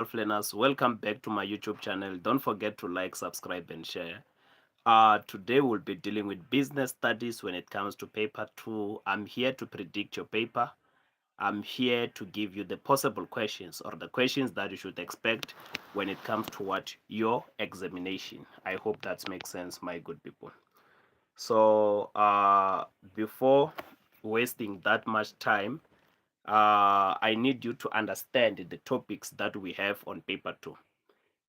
Learners, welcome back to my YouTube channel. Don't forget to like, subscribe, and share. Today we'll be dealing with business studies when it comes to paper 2. I'm here to predict your paper. I'm here to give you the possible questions or the questions that you should expect when it comes to your examination. I hope that makes sense, my good people. So before wasting that much time, I need you to understand the topics that we have on paper 2.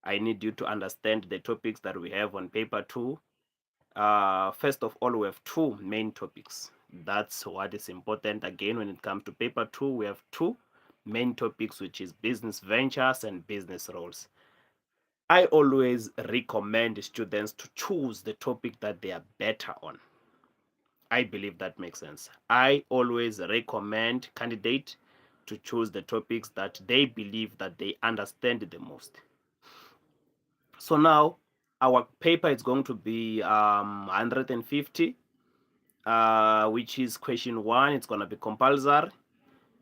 I need you to understand the topics that we have on paper 2. First of all, we have two main topics. That's what is important. Again, when it comes to paper 2, we have two main topics, which is business ventures and business roles. I always recommend students to choose the topic that they are better on. I believe that makes sense. I always recommend candidates to choose the topics that they believe that they understand the most. So now our paper is going to be 150, which is question 1. It's going to be compulsory.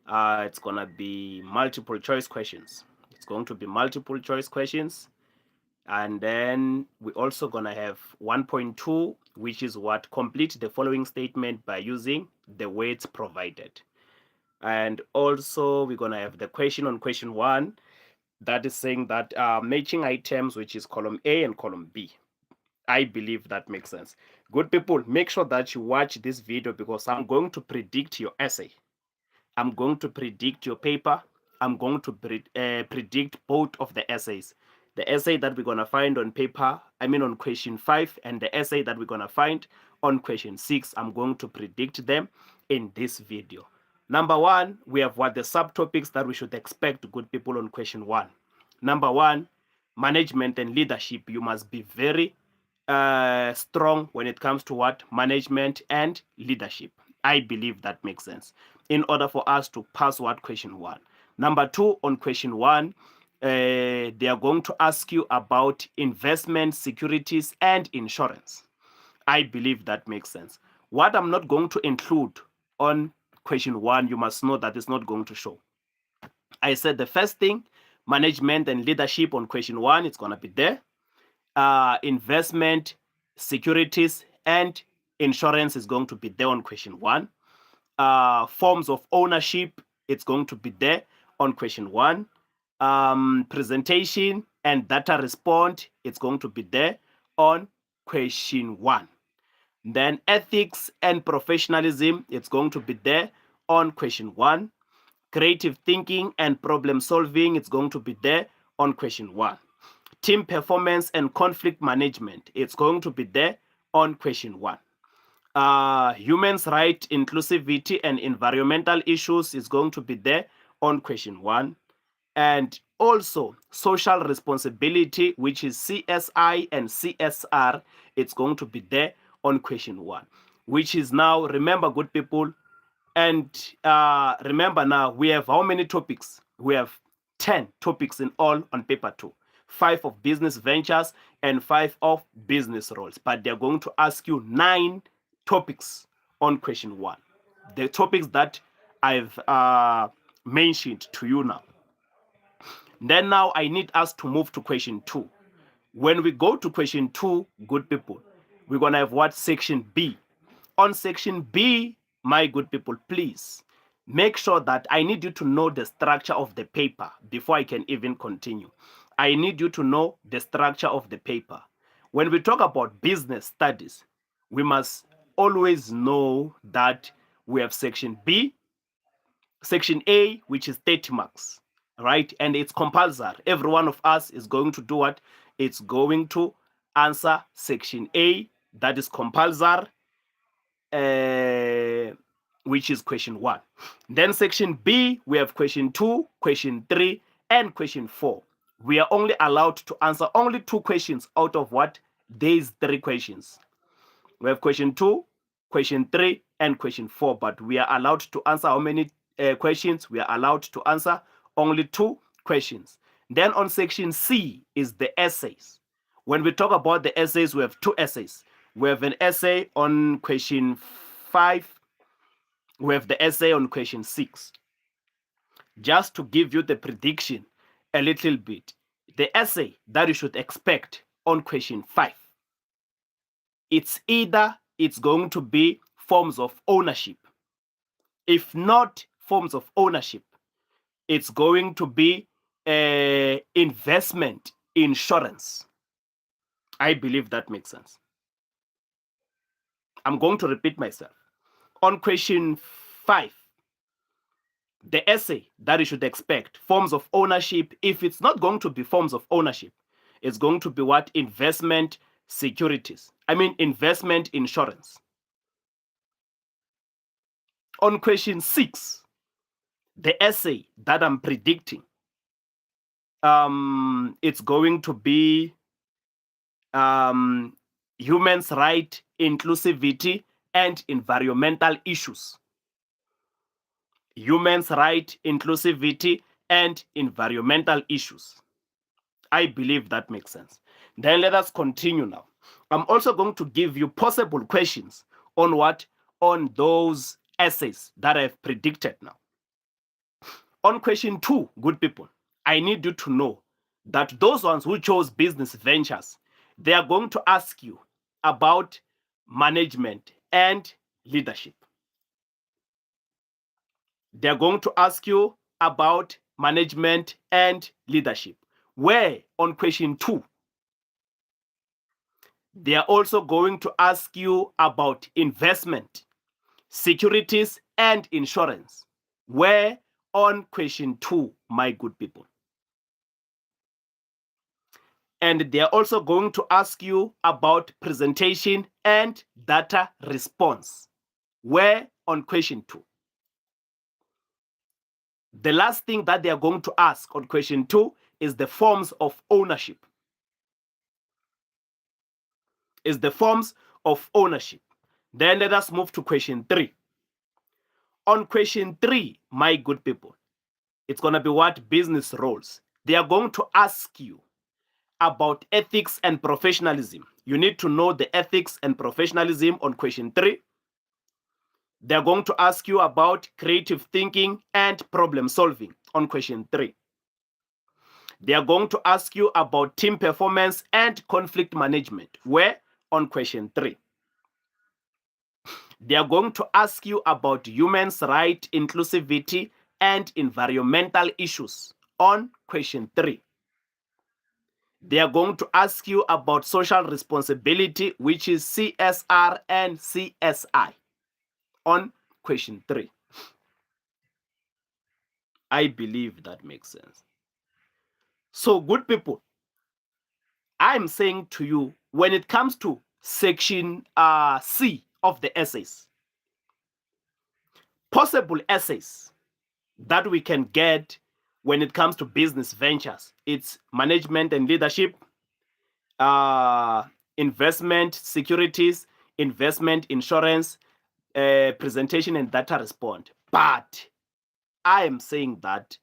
It's going to be multiple choice questions. It's going to be multiple choice questions. And then we're also going to have 1.2, which is what complete the following statement by using the words provided. And also we're going to have the question on question 1 that is saying that matching items, which is column A and column B. I believe that makes sense. Good people, make sure that you watch this video because I'm going to predict your essay. I'm going to predict your paper. I'm going to predict both of the essays. The essay that we're going to find on paper, on question 5, and the essay that we're going to find on question 6, I'm going to predict them in this video. Number 1, we have what the subtopics that we should expect, good people, on question 1. Number 1, management and leadership. You must be very strong when it comes to what management and leadership. I believe that makes sense in order for us to pass what question 1. Number 2, on question 1, they are going to ask you about investment, securities, and insurance. I believe that makes sense. What I'm not going to include on question 1, you must know that it's not going to show. I said the first thing, management and leadership on question 1, it's going to be there. Investment, securities, and insurance is going to be there on question 1. Forms of ownership, it's going to be there on question 1. Presentation and data response, it's going to be there on question 1. Then ethics and professionalism, it's going to be there on question 1. Creative thinking and problem solving, it's going to be there on question 1. Team performance and conflict management, it's going to be there on question 1. Human rights, inclusivity, and environmental issues is going to be there on question 1. And also social responsibility, which is CSI and CSR, it's going to be there on question 1, which is now, remember, good people, and remember now, we have how many topics? We have 10 topics in all on paper 2. 5 of business ventures and 5 of business roles. But they're going to ask you 9 topics on question 1. The topics that I've mentioned to you now. Then now I need us to move to question 2. When we go to question 2, good people, we're going to have what? Section B. On section B, my good people, please make sure that I need you to know the structure of the paper before I can even continue. I need you to know the structure of the paper. When we talk about business studies, we must always know that we have section B, section A, which is 30 marks, right? And it's compulsory. Every one of us is going to do what? It's going to answer section A, that is compulsory, which is question 1. Then section B, we have question 2, question 3, and question 4. We are only allowed to answer only 2 questions out of what? These 3 questions. We have question 2, question 3, and question 4, but we are allowed to answer how many questions? We are allowed to answer only 2 questions. Then on section C is the essays. When we talk about the essays, we have 2 essays. We have an essay on question 5. We have the essay on question 6. Just to give you the prediction, a little bit. The essay that you should expect on question 5, it's either it's going to be forms of ownership. If not forms of ownership, it's going to be investment insurance. I believe that makes sense. I'm going to repeat myself. On question 5, the essay that you should expect, forms of ownership. If it's not going to be forms of ownership, it's going to be what? Investment securities. Investment insurance. On question 6, the essay that I'm predicting, it's going to be humans' right, inclusivity, and environmental issues. Humans' right, inclusivity, and environmental issues. I believe that makes sense. Then let us continue now. I'm also going to give you possible questions on what? On those essays that I've predicted now. On question 2, good people, I need you to know that those ones who chose business ventures, they are going to ask you about management and leadership. They're going to ask you about management and leadership. Where on question 2, they are also going to ask you about investment, securities, and insurance. Where on question 2, my good people. And they are also going to ask you about presentation and data response. Where on question 2. The last thing that they are going to ask on question 2 is the forms of ownership. Then let us move to question 3. On question 3, my good people, it's going to be what? Business roles. They are going to ask you about ethics and professionalism. You need to know the ethics and professionalism on question 3. They're going to ask you about creative thinking and problem solving on question 3. They are going to ask you about team performance and conflict management. Where? On question 3. They are going to ask you about humans' right, inclusivity, and environmental issues on question 3. They are going to ask you about social responsibility, which is CSR and CSI on question 3. I believe that makes sense. So, good people, I'm saying to you, when it comes to section C of the essays, possible essays that we can get when it comes to business ventures, it's management and leadership, investment securities, investment insurance, presentation and data response. But I am saying that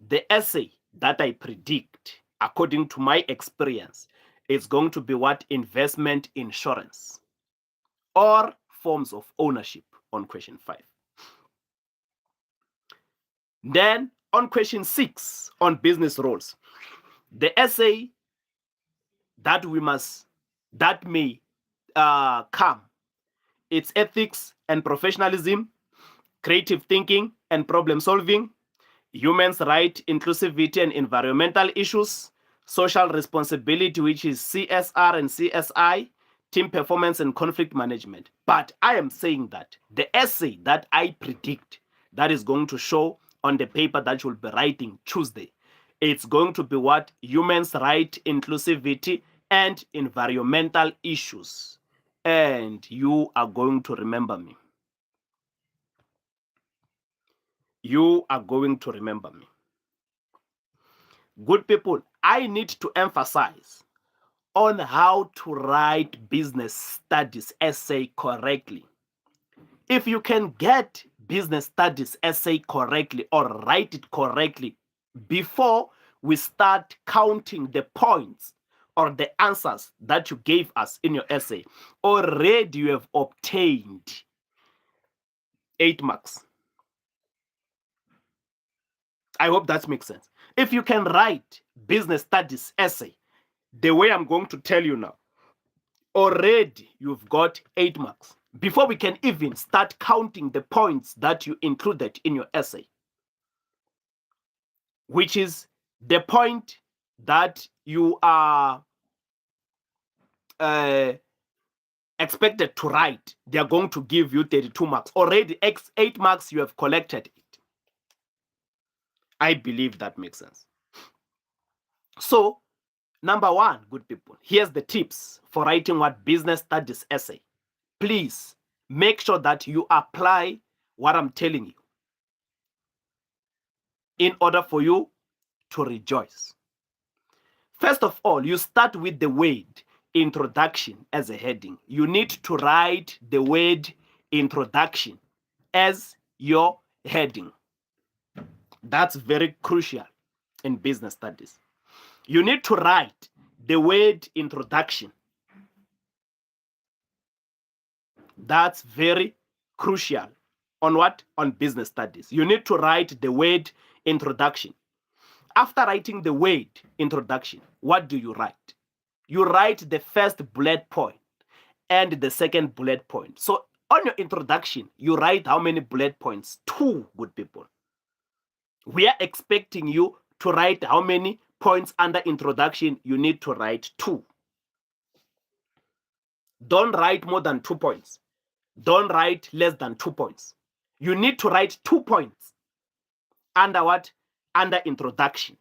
the essay that I predict, according to my experience, is going to be what? Investment insurance or forms of ownership on question 5. Then on question 6 on business roles, the essay that may come, it's ethics and professionalism, creative thinking and problem solving, humans' right, inclusivity and environmental issues, social responsibility, which is CSR and CSI, team performance and conflict management. But I am saying that the essay that I predict that is going to show on the paper that you'll be writing Tuesday, it's going to be what? Humans' right, inclusivity, and environmental issues. And you are going to remember me. You are going to remember me. Good people, I need to emphasize on how to write business studies essay correctly. If you can get business studies essay correctly or write it correctly before we start counting the points or the answers that you gave us in your essay, already you have obtained 8 marks. I hope that makes sense. If you can write business studies essay the way I'm going to tell you now, already you've got 8 marks before we can even start counting the points that you included in your essay, which is the point that you are expected to write. They are going to give you 32 marks. Already 8 marks, you have collected it. I believe that makes sense. So, number 1, good people, here's the tips for writing what business studies essay. Please make sure that you apply what I'm telling you in order for you to rejoice. First of all, you start with the word introduction as a heading. You need to write the word introduction as your heading. That's very crucial in business studies. You need to write the word introduction. That's very crucial. On what? On business studies. You need to write the word introduction. After writing the word introduction, what do you write? You write the first bullet point and the second bullet point. So on your introduction, you write how many bullet points? 2, good people. We are expecting you to write how many points under introduction. You need to write 2. Don't write more than 2 points. Don't write less than 2 points. You need to write 2 points under what? Under introduction.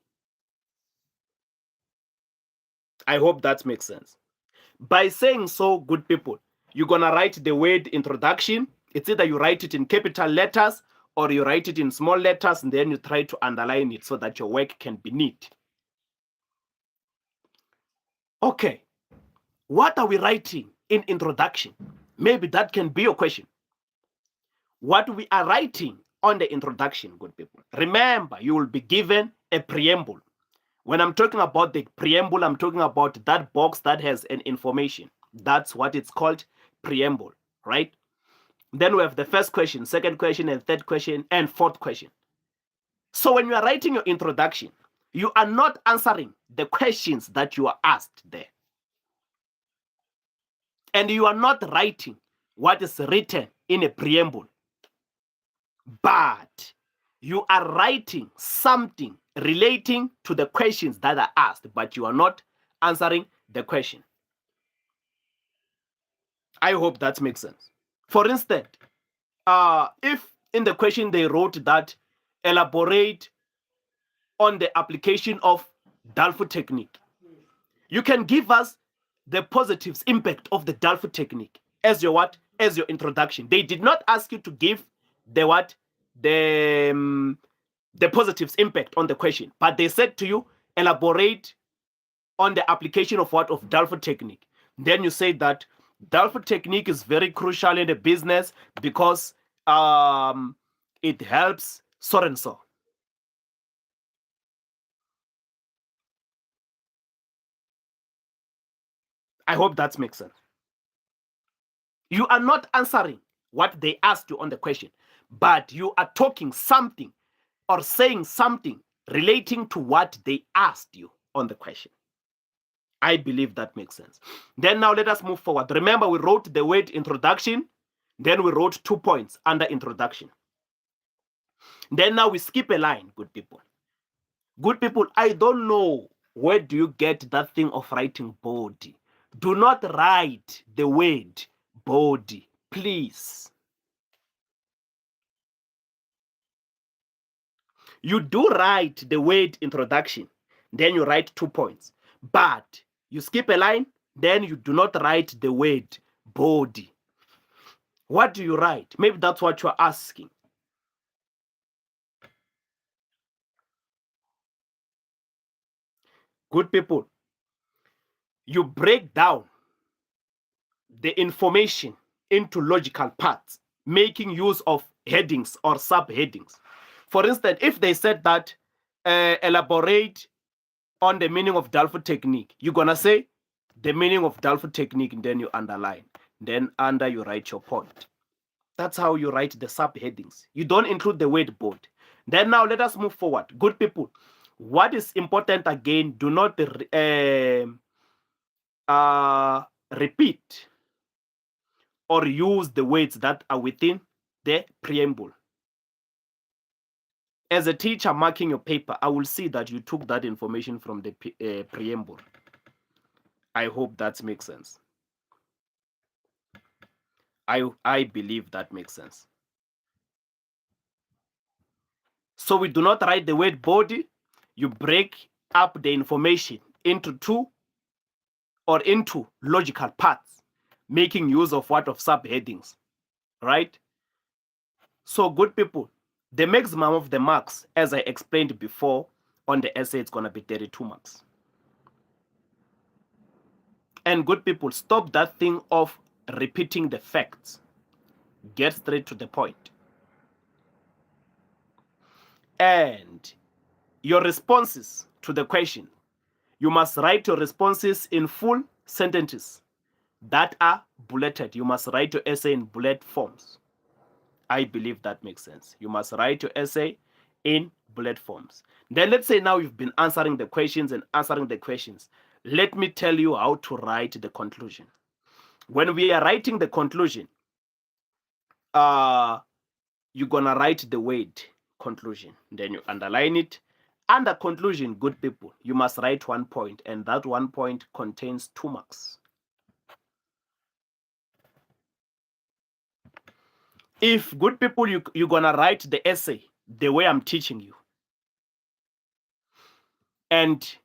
I hope that makes sense. By saying so, good people, you're going to write the word introduction. It's either you write it in capital letters or you write it in small letters, and then you try to underline it so that your work can be neat. Okay, what are we writing in introduction? Maybe that can be your question. What we are writing on the introduction, good people. Remember, you will be given a preamble. When I'm talking about the preamble, I'm talking about that box that has an information. That's what it's called, preamble, right? Then we have the first question, second question, and third question, and fourth question. So when you are writing your introduction, you are not answering the questions that you are asked there. And you are not writing what is written in a preamble. But you are writing something relating to the questions that are asked, but you are not answering the question. I hope that makes sense. For instance, if in the question they wrote that elaborate on the application of Dalfu technique, you can give us the positives impact of the Dalfu technique as your what? As your introduction. They did not ask you to give the what? The positives impact on the question, but they said to you, elaborate on the application of what? Of Dalfu technique. Then you say that Dalfu technique is very crucial in the business because it helps so and so. I hope that makes sense. You are not answering what they asked you on the question, but you are talking something or saying something relating to what they asked you on the question. I believe that makes sense. Then now let us move forward. Remember, we wrote the word introduction. Then we wrote 2 points under introduction. Then now we skip a line, good people. Good people, I don't know where do you get that thing of writing body. Do not write the word body, please. You do write the word introduction, then you write 2 points. But you skip a line, then you do not write the word body. What do you write? Maybe that's what you're asking. Good people, you break down the information into logical parts, making use of headings or subheadings. For instance, if they said that elaborate on the meaning of Dalfu technique, you're going to say the meaning of Dalfu technique, and then you underline. Then under you write your point. That's how you write the subheadings. You don't include the word board. Then now let us move forward. Good people, What is important again, do not repeat or use the words that are within the preamble. As a teacher marking your paper, I will see that you took that information from the preamble. I hope that makes sense. I believe that makes sense. So we do not write the word body. You break up the information into two or into logical parts, making use of what? Of subheadings, right? So good people, the maximum of the marks, as I explained before on the essay, it's going to be 32 marks. And good people, stop that thing of repeating the facts. Get straight to the point. And your responses to the question, you must write your responses in full sentences that are bulleted. You must write your essay in bullet forms. I believe that makes sense. You must write your essay in bullet forms. Then let's say now you've been answering the questions and answering the questions. Let me tell you how to write the conclusion. When we are writing the conclusion, you're gonna write the word conclusion. Then you underline it. Under conclusion, good people, you must write 1 point, and that 1 point contains 2 marks. If good people, you're gonna write the essay the way I'm teaching you, and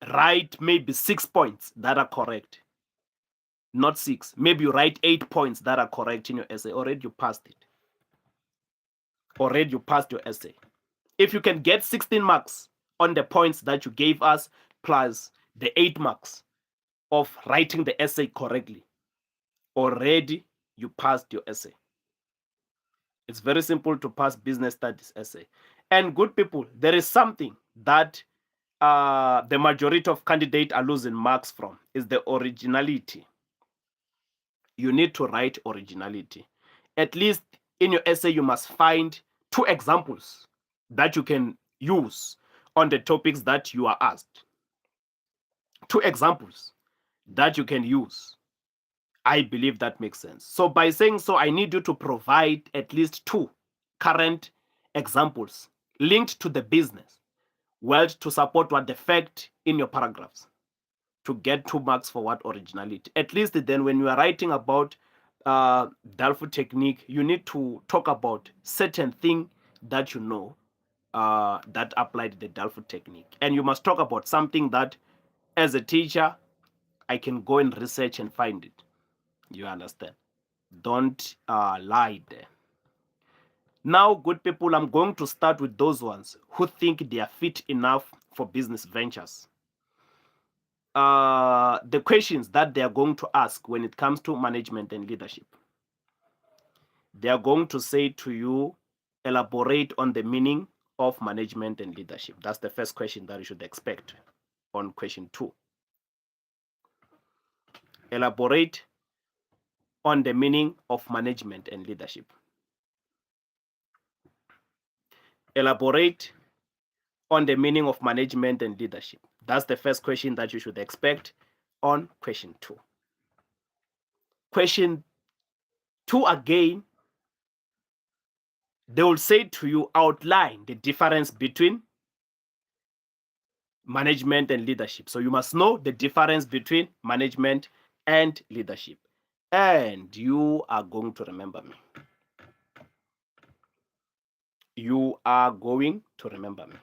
write maybe 6 points that are correct, not 6. Maybe you write 8 points that are correct in your essay. Already you passed it. Already you passed your essay. If you can get 16 marks on the points that you gave us, plus the 8 marks of writing the essay correctly, already you passed your essay. It's very simple to pass business studies essay. And good people, there is something that the majority of candidates are losing marks from, is the originality. You need to write originality. At least in your essay, you must find 2 examples that you can use on the topics that you are asked. 2 examples that you can use. I believe that makes sense. So by saying so, I need you to provide at least 2 current examples linked to the business, well, to support what the fact in your paragraphs, to get 2 marks for what? Originality. At least then when you are writing about Delphi technique, you need to talk about certain thing that you know that applied the Delphi technique. And you must talk about something that as a teacher, I can go and research and find it. You understand? Don't lie there. Now, good people, I'm going to start with those ones who think they are fit enough for business ventures. The questions that they are going to ask when it comes to management and leadership. They are going to say to you, elaborate on the meaning of management and leadership. That's the first question that you should expect on question 2. Elaborate on the meaning of management and leadership. Elaborate on the meaning of management and leadership. That's the first question that you should expect on question 2. Question 2 again, they will say to you, outline the difference between management and leadership. So you must know the difference between management and leadership. And you are going to remember me. You are going to remember me.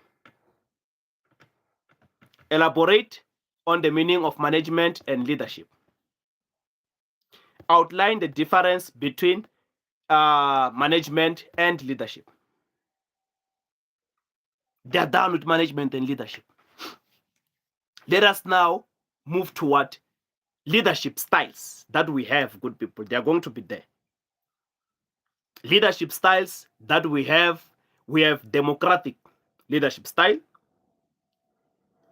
Elaborate on the meaning of management and leadership. Outline the difference between management and leadership. They are done with management and leadership. Let us now move toward leadership styles that we have, good people. They are going to be there. Leadership styles that we have democratic leadership style.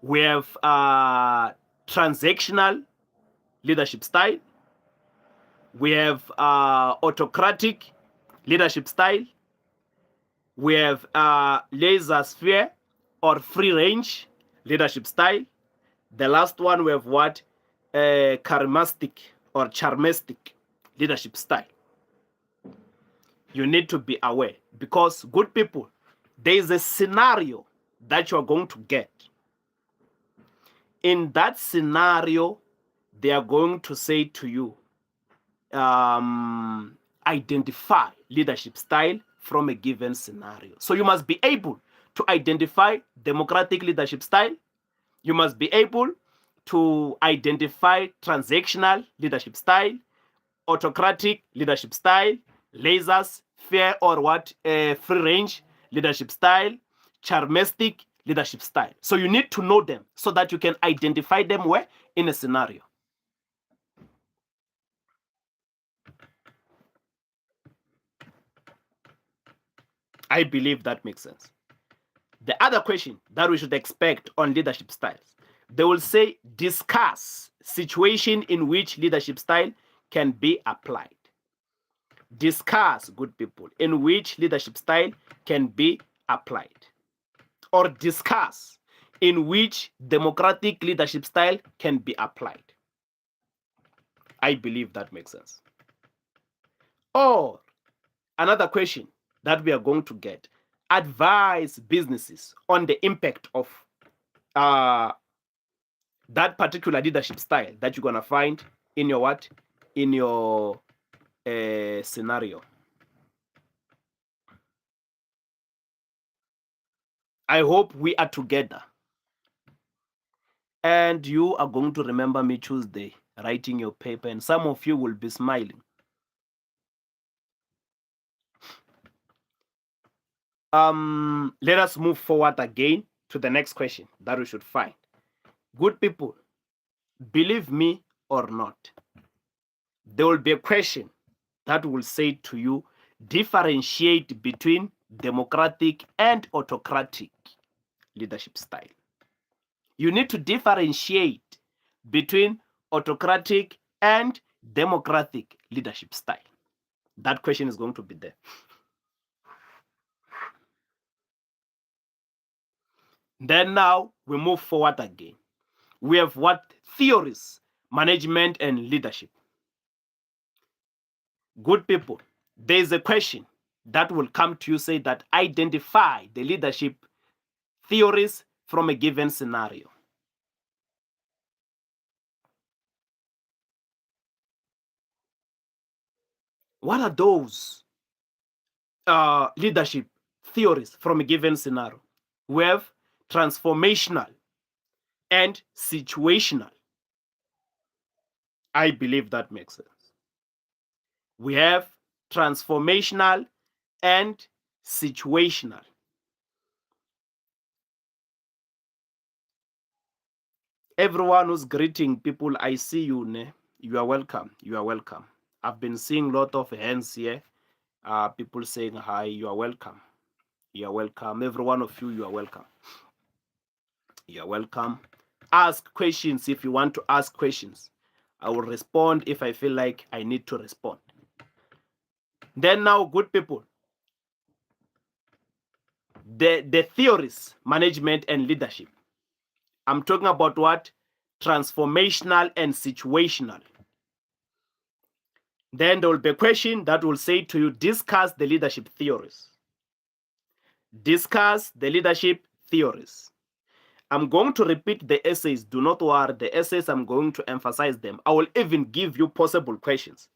We have transactional leadership style. We have autocratic leadership style. We have laser sphere or free range leadership style. The last one we have what? Charismatic or charmistic leadership style. You need to be aware, because good people, there is a scenario that you are going to get. In that scenario, they are going to say to you, identify leadership style from a given scenario. So you must be able to identify democratic leadership style. You must be able to identify transactional leadership style, autocratic leadership style, lasers, fair or what, free range leadership style, charmistic leadership style. So you need to know them so that you can identify them where in a scenario. I believe that makes sense. The other question that we should expect on leadership styles, they will say discuss situation in which leadership style can be applied. Discuss, good people, in which leadership style can be applied. Or discuss in which democratic leadership style can be applied. I believe that makes sense. Or another question that we are going to get, advise businesses on the impact of that particular leadership style that you're going to find in your what? In your scenario. I hope we are together. And you are going to remember me Tuesday writing your paper, and some of you will be smiling. Let us move forward again to the next question that we should find. Good people, believe me or not, there will be a question that will say to you, differentiate between democratic and autocratic leadership style. You need to differentiate between autocratic and democratic leadership style. That question is going to be there. Then now we move forward again. We have what? Theories, management and leadership. Good people, there is a question that will come to you, say that identify the leadership theories from a given scenario. What are those leadership theories from a given scenario? We have transformational and situational. I believe that makes sense. We have transformational and situational. Everyone who's greeting people, I see you. Ne? You are welcome. You are welcome. I've been seeing a lot of hands here. People saying hi. You are welcome. You are welcome. Every one of you, you are welcome. You are welcome. Ask questions if you want to ask questions. I will respond if I feel like I need to respond. Then now, good people, the theories, management and leadership. I'm talking about what? Transformational and situational. Then there will be a question that will say to you, discuss the leadership theories. Discuss the leadership theories. I'm going to repeat the essays. Do not worry. The essays, I'm going to emphasize them. I will even give you possible questions.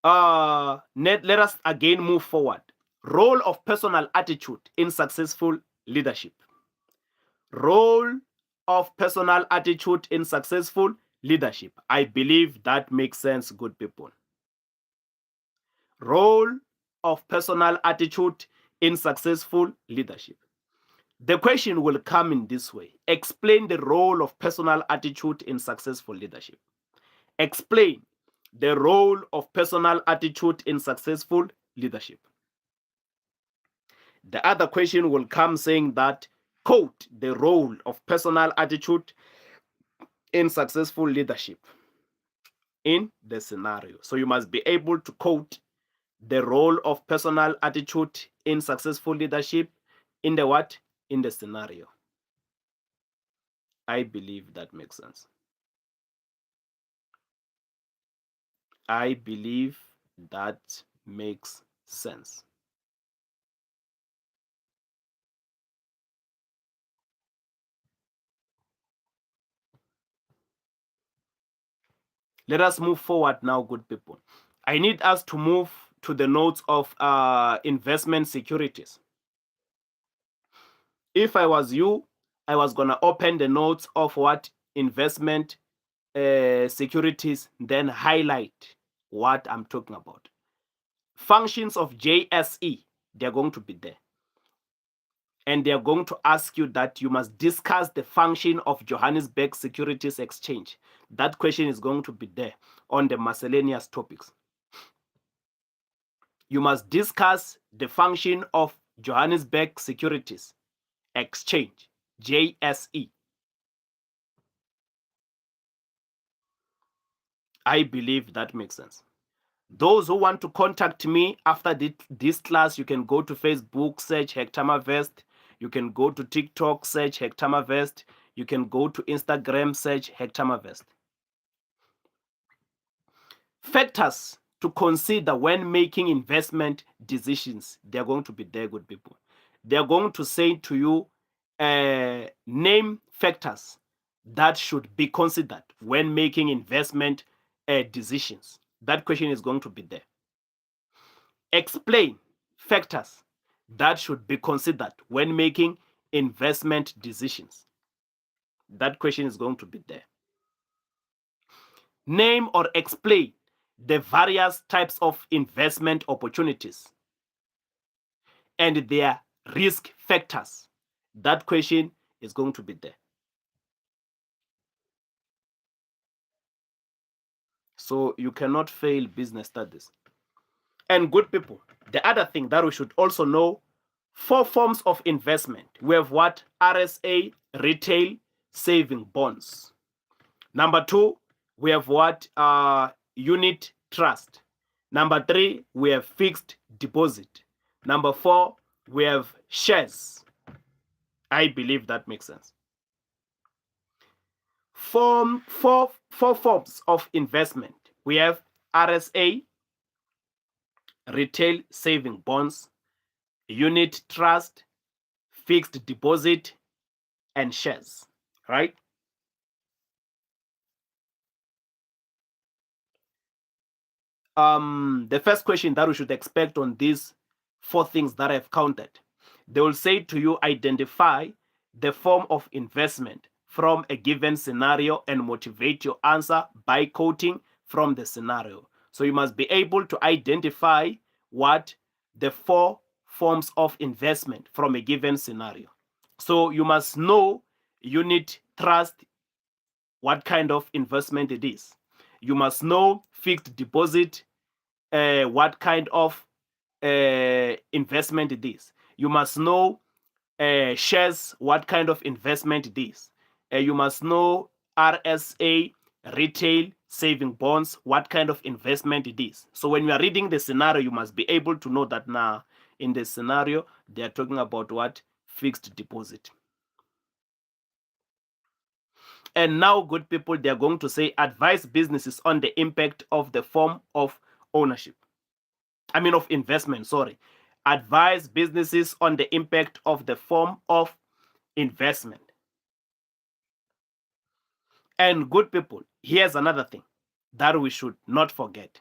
Let us again move forward. Role of personal attitude in successful leadership. Role of personal attitude in successful leadership. I believe that makes sense, good people. Role of personal attitude in successful leadership. The question will come in this way. Explain the role of personal attitude in successful leadership. Explain the role of personal attitude in successful leadership. The other question will come saying that, quote, the role of personal attitude in successful leadership. in the scenario. So you must be able to quote the role of personal attitude in successful leadership in the what? In the scenario. I believe that makes sense. I believe that makes sense. Let us move forward now, good people. I need us to move to the notes of investment securities. If I was you, I was going to open the notes of what investment securities, then highlight what I'm talking about. Functions of JSE, they're going to be there. And they're going to ask you that you must discuss the function of Johannesburg Securities Exchange. That question is going to be there on the miscellaneous topics. You must discuss the function of Johannesburg Securities Exchange, JSE. I believe that makes sense. Those who want to contact me after this class, you can go to Facebook, search Hectamervest. You can go to TikTok, search Hectamervest. You can go to Instagram, search Hectamervest. Factors to consider when making investment decisions, they're going to be there, good people. They're going to say to you, name factors that should be considered when making investment decisions. That question is going to be there. Explain factors that should be considered when making investment decisions. That question is going to be there. Name or explain the various types of investment opportunities and their risk factors. That question is going to be there. So you cannot fail business studies. And good people, the other thing that we should also know, 4 forms of investment. We have what? RSA, retail, saving bonds. Number 2, we have what? Unit trust. Number 3, we have fixed deposit. Number 4, we have shares. I believe that makes sense. Four forms of investment. We have RSA, retail saving bonds, unit trust, fixed deposit, and shares, right? The first question that we should expect on these 4 things that I've counted, they will say to you, identify the form of investment from a given scenario and motivate your answer by quoting from the scenario. So you must be able to identify what the 4 forms of investment from a given scenario. So you must know unit trust, what kind of investment it is. You must know fixed deposit, what kind of investment it is. You must know shares, what kind of investment it is. You must know RSA, retail saving bonds, what kind of investment it is. So when you are reading the scenario, you must be able to know that now in the scenario, they are talking about what? Fixed deposit. And now, good people, they're going to say advise businesses on the impact of the form of ownership. Of investment, sorry. Advise businesses on the impact of the form of investment. And good people, here's another thing that we should not forget.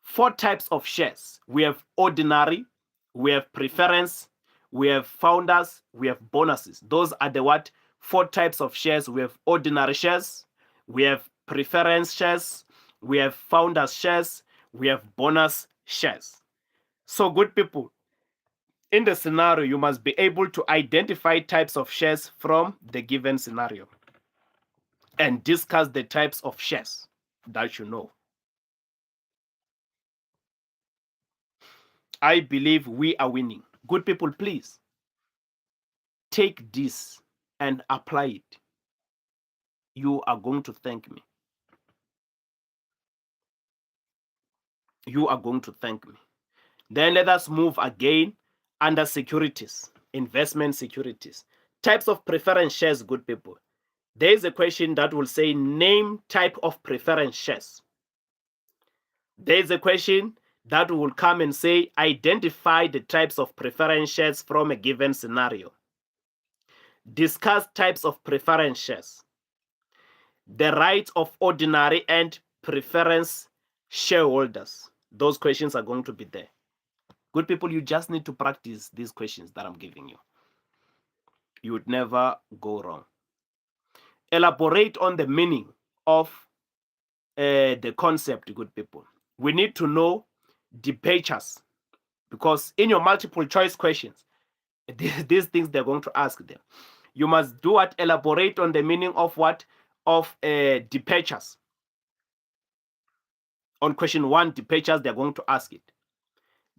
4 types of shares. We have ordinary, we have preference, we have founders, we have bonuses. Those are the what? 4 types of shares. We have ordinary shares, we have preference shares, we have founders shares, we have bonus shares. So good people, in the scenario, you must be able to identify types of shares from the given scenario and discuss the types of shares that you know. I believe we are winning. Good people, please take this and apply it. You are going to thank me. You are going to thank me. Then let us move again under securities, investment securities. Types of preference shares, good people. There is a question that will say name type of preference shares. There is a question that will come and say identify the types of preference shares from a given scenario. Discuss types of preference shares. The rights of ordinary and preference shareholders. Those questions are going to be there. Good people, you just need to practice these questions that I'm giving you. You would never go wrong. Elaborate on the meaning of the concept, good people. We need to know departures, because in your multiple choice questions, these things they're going to ask them. You must do what? Elaborate on the meaning of what? Of departures. On question 1, departures, they're going to ask it.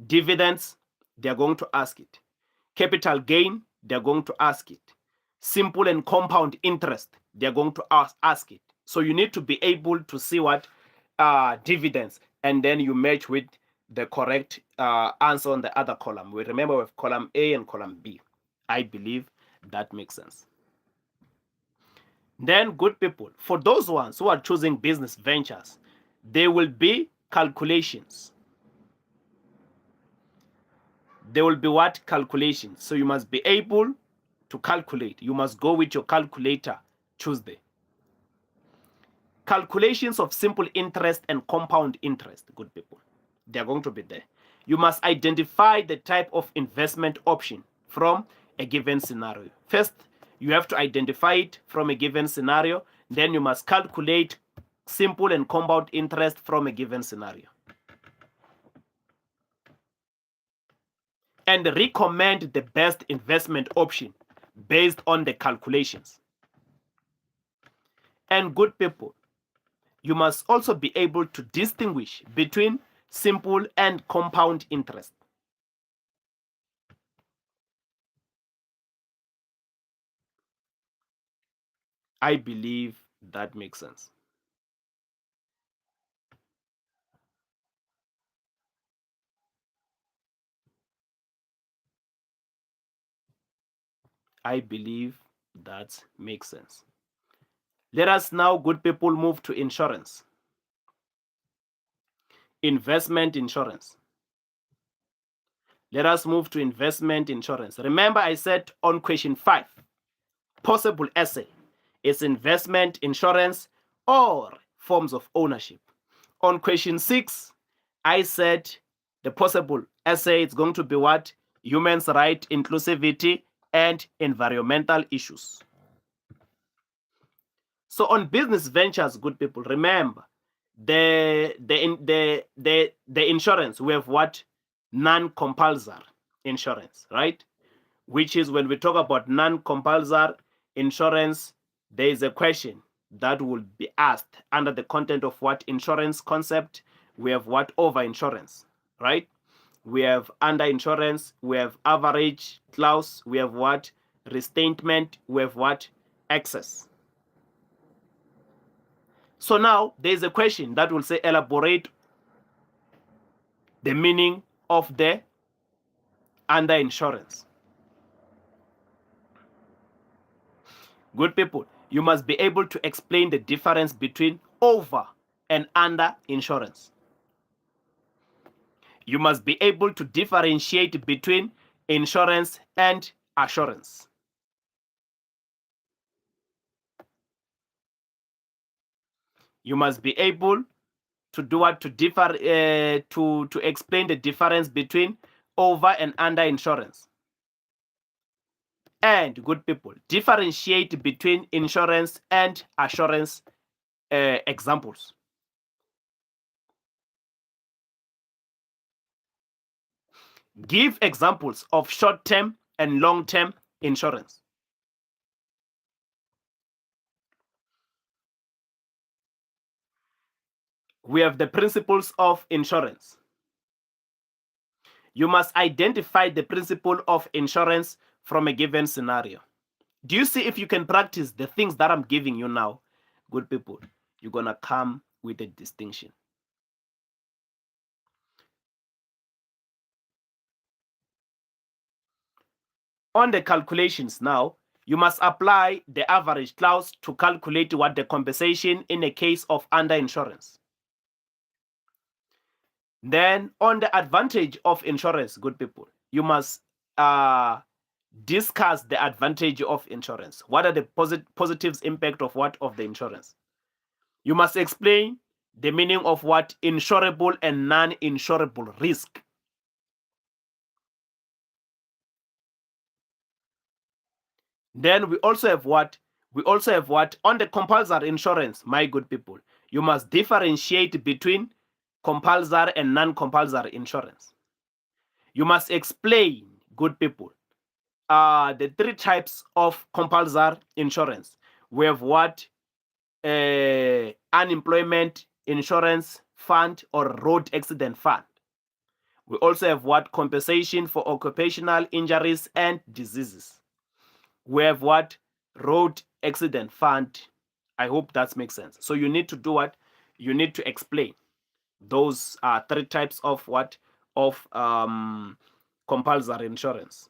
Dividends, they're going to ask it. Capital gain, they're going to ask it. Simple and compound interest, they're going to ask it. So you need to be able to see what dividends, and then you match with the correct answer on the other column. We remember we have column A and column B. I believe that makes sense. Then, good people, for those ones who are choosing business ventures, there will be calculations. There will be what? Calculations. So you must be able to calculate. You must go with your calculator Tuesday. Calculations of simple interest and compound interest, good people. They're going to be there. You must identify the type of investment option from a given scenario. First, you have to identify it from a given scenario. Then you must calculate simple and compound interest from a given scenario. And recommend the best investment option based on the calculations. And good people, you must also be able to distinguish between simple and compound interest. I believe that makes sense. I believe that makes sense. Let us now, good people, move to insurance. Investment insurance. Let us move to investment insurance. Remember, I said on question 5, possible essay is investment insurance or forms of ownership. On question 6, I said the possible essay is going to be what? Human rights, inclusivity, and environmental issues. So on business ventures, good people, remember the insurance, we have what? Non-compulsory insurance, right? Which is when we talk about non-compulsory insurance, there is a question that will be asked under the content of what? Insurance concept. We have what? Over insurance, right? We have under insurance, we have average clause, we have what? Restatement, we have what? Excess. So now there is a question that will say elaborate the meaning of the under insurance. Good people, you must be able to explain the difference between over and under insurance. You must be able to differentiate between insurance and assurance. You must be able to do what? To differ to explain the difference between over and under insurance. And good people, differentiate between insurance and assurance examples. Give examples of short-term and long-term insurance. We have the principles of insurance. You must identify the principle of insurance from a given scenario. Do you see if you can practice the things that I'm giving you now, good people, you're going to come with a distinction. On the calculations now, you must apply the average clause to calculate what the compensation in a case of underinsurance. Then on the advantage of insurance, good people, you must discuss the advantage of insurance. What are the positives impact of what of the insurance? You must explain the meaning of what insurable and non-insurable risk. Then we also have what? We also have what? On the compulsory insurance, my good people, you must differentiate between compulsory and non-compulsory insurance. You must explain, good people, the three types of compulsory insurance. We have what? Unemployment insurance fund or road accident fund. We also have what? Compensation for occupational injuries and diseases. We have what? Road accident fund. I hope that makes sense. So you need to do what? You need to explain those three types of what? Of compulsory insurance.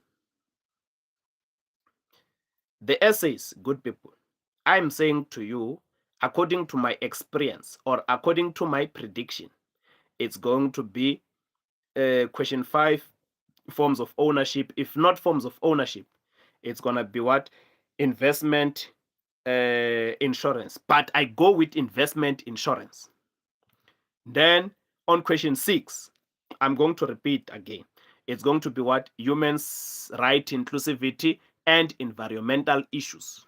The essays, good people, I'm saying to you, according to my experience or according to my prediction, it's going to be question 5, forms of ownership. If not forms of ownership, it's going to be what? Investment insurance. But I go with investment insurance. Then on question 6, I'm going to repeat again. It's going to be what? Humans' right, inclusivity, and environmental issues.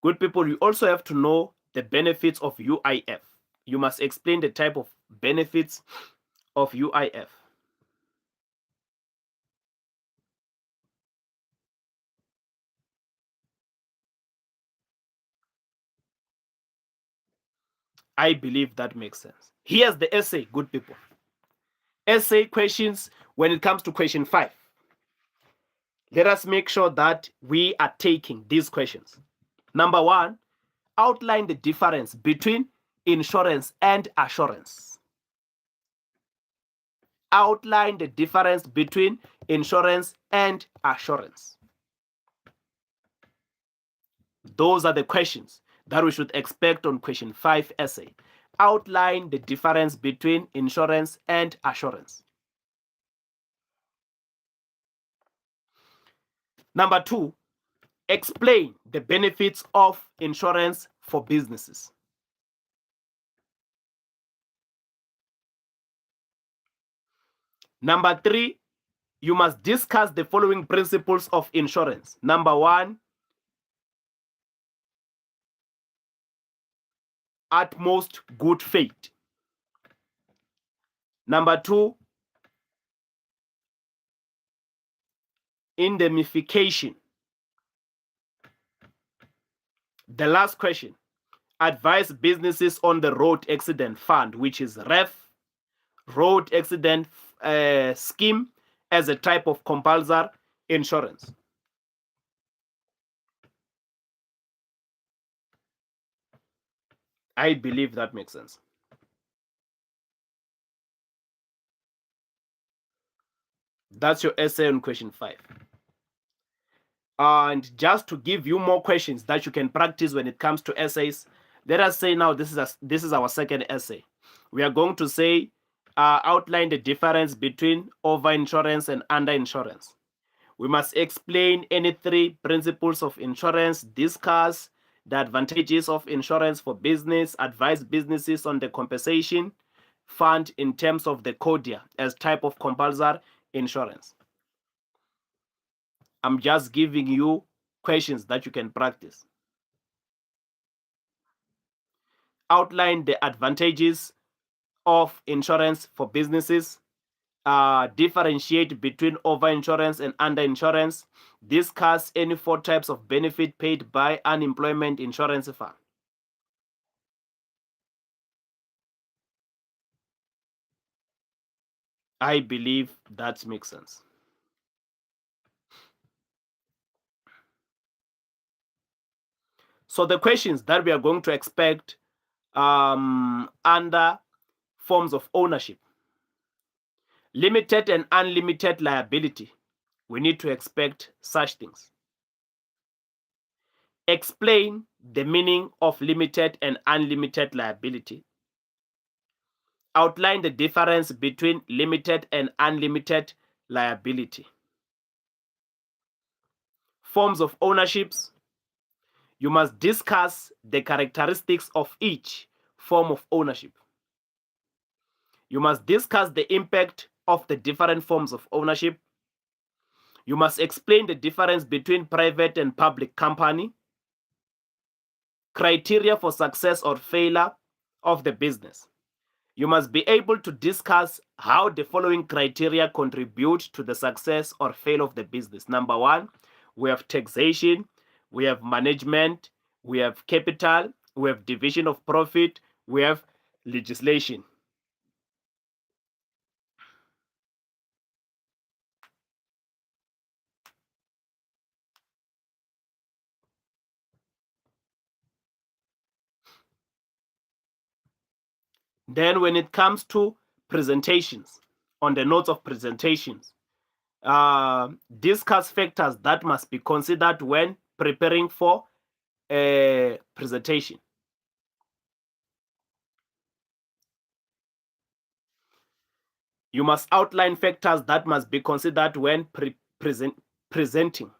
Good people, you also have to know the benefits of UIF. You must explain the type of benefits of UIF. I believe that makes sense. Here's the essay, good people. Essay questions when it comes to question 5. Let us make sure that we are taking these questions. Number 1, outline the difference between insurance and assurance. Outline the difference between insurance and assurance. Those are the questions that we should expect on question 5 essay. Outline the difference between insurance and assurance. Number 2, explain the benefits of insurance for businesses. Number 3, you must discuss the following principles of insurance. Number 1, utmost good faith. Number 2, indemnification. The last question, advise businesses on the road accident fund, which is REF, road accident scheme, as a type of compulsory insurance. I believe that makes sense. That's your essay on question 5. And just to give you more questions that you can practice when it comes to essays, let us say now this is our second essay. We are going to say outline the difference between overinsurance and underinsurance. We must explain any 3 principles of insurance, discuss the advantages of insurance for business, advise businesses on the compensation fund in terms of the CODIA as type of compulsory insurance. I'm just giving you questions that you can practice. Outline the advantages of insurance for businesses. Differentiate between overinsurance and underinsurance. Discuss any 4 types of benefit paid by unemployment insurance fund. I believe that makes sense. So the questions that we are going to expect under forms of ownership. Limited and unlimited liability. We need to expect such things. Explain the meaning of limited and unlimited liability. Outline the difference between limited and unlimited liability. Forms of ownerships. You must discuss the characteristics of each form of ownership. You must discuss the impact of the different forms of ownership. You must explain the difference between private and public company. Criteria for success or failure of the business. You must be able to discuss how the following criteria contribute to the success or failure of the business. Number one, we have taxation, we have management, we have capital, we have division of profit, we have legislation. Then when it comes to presentations, on the notes of presentations, discuss factors that must be considered when preparing for a presentation. You must outline factors that must be considered when presenting.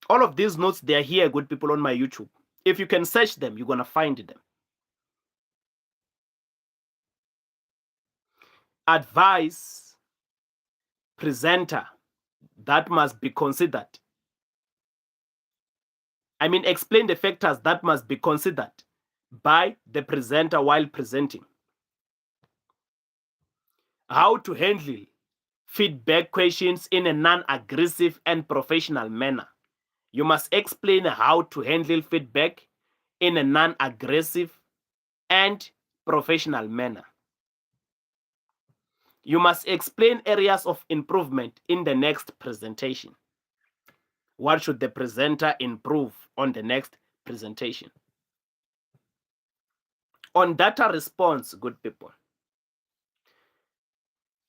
All of these notes, they are here, good people, on my YouTube. If you can search them, you're going to find them. Advise presenter that must be considered. Explain the factors that must be considered by the presenter while presenting. How to handle feedback questions in a non-aggressive and professional manner. You must explain how to handle feedback in a non-aggressive and professional manner. You must explain areas of improvement in the next presentation. What should the presenter improve on the next presentation? On data response, good people,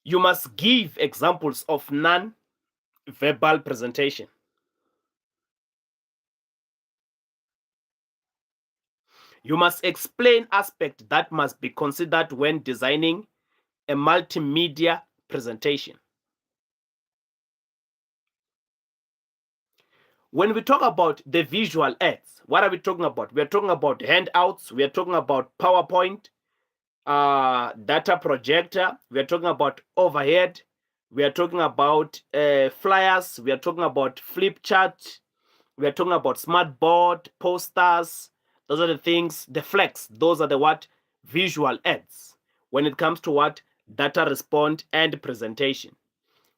you must give examples of non-verbal presentation. You must explain aspects that must be considered when designing a multimedia presentation. When we talk about the visual aids, what are we talking about? We are talking about handouts, we are talking about PowerPoint, data projector, we are talking about overhead, we are talking about flyers, we are talking about flip chart, we are talking about smart board, posters. Those are the things, the flex, those are the what? Visual aids when it comes to what? Data response and presentation.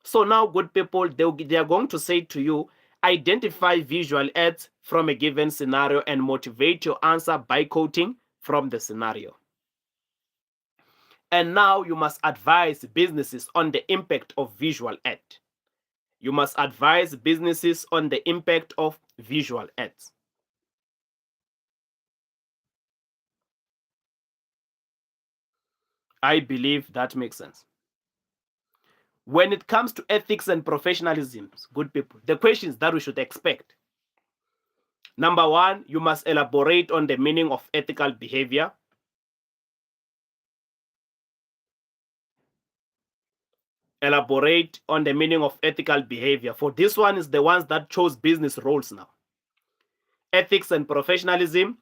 So now, good people, they are going to say to you, identify visual aids from a given scenario and motivate your answer by quoting from the scenario. And now you must advise businesses on the impact of visual aid. You must advise businesses on the impact of visual aids. I believe that makes sense. When it comes to ethics and professionalism, good people, the questions that we should expect. Number one, you must elaborate on the meaning of ethical behavior. Elaborate on the meaning of ethical behavior. For this one is the ones that chose business roles now. Ethics and professionalism,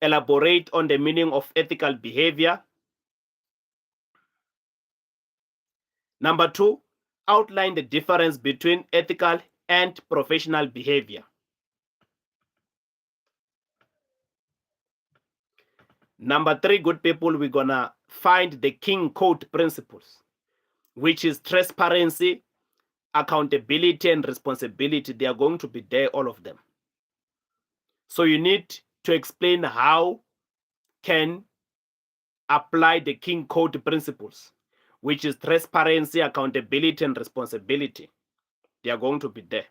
elaborate on the meaning of ethical behavior. Number two, outline the difference between ethical and professional behavior. Number three, good people, we're gonna find the King Code principles, which is transparency, accountability, and responsibility. They are going to be there, all of them. So you need to explain how can apply the King Code principles, which is transparency, accountability, and responsibility. They are going to be there.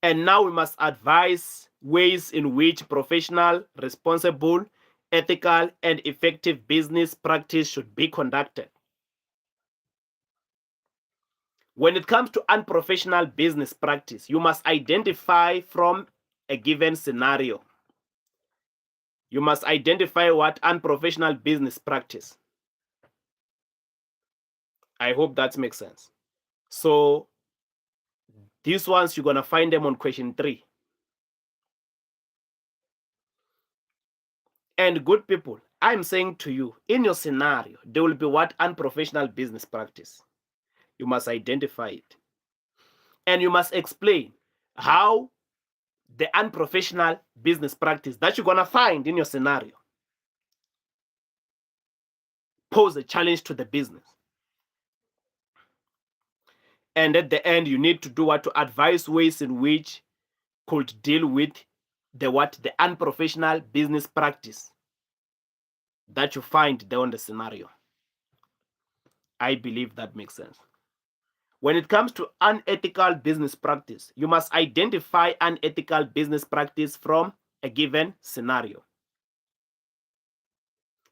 And now we must advise ways in which professional, responsible, ethical and effective business practice should be conducted. When it comes to unprofessional business practice, you must identify from a given scenario. You must identify what unprofessional business practice. I hope that makes sense. So these ones, you're going to find them on question 3. And good people, I'm saying to you, in your scenario, there will be what unprofessional business practice. You must identify it. And you must explain how the unprofessional business practice that you're going to find in your scenario pose a challenge to the business. And at the end, you need to do what? To advise ways in which could deal with the unprofessional business practice that you find there on the scenario. I believe that makes sense. When it comes to unethical business practice, you must identify unethical business practice from a given scenario.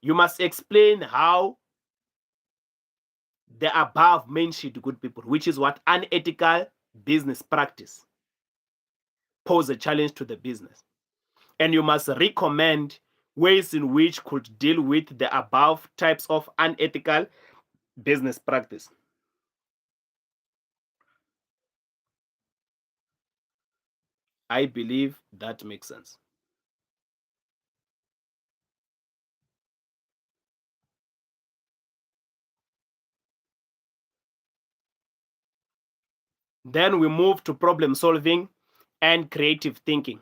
You must explain how the above mentioned, good people, which is what unethical business practice pose a challenge to the business. And you must recommend ways in which could deal with the above types of unethical business practice. I believe that makes sense. Then we move to problem solving and creative thinking.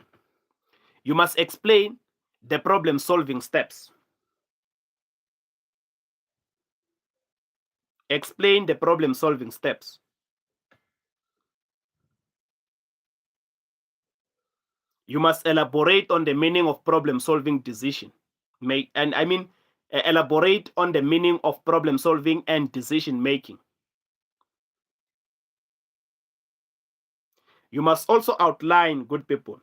You must explain the problem solving steps. Explain the problem solving steps. You must elaborate on the meaning of problem solving decision. Elaborate on the meaning of problem solving and decision making. You must also outline, good people,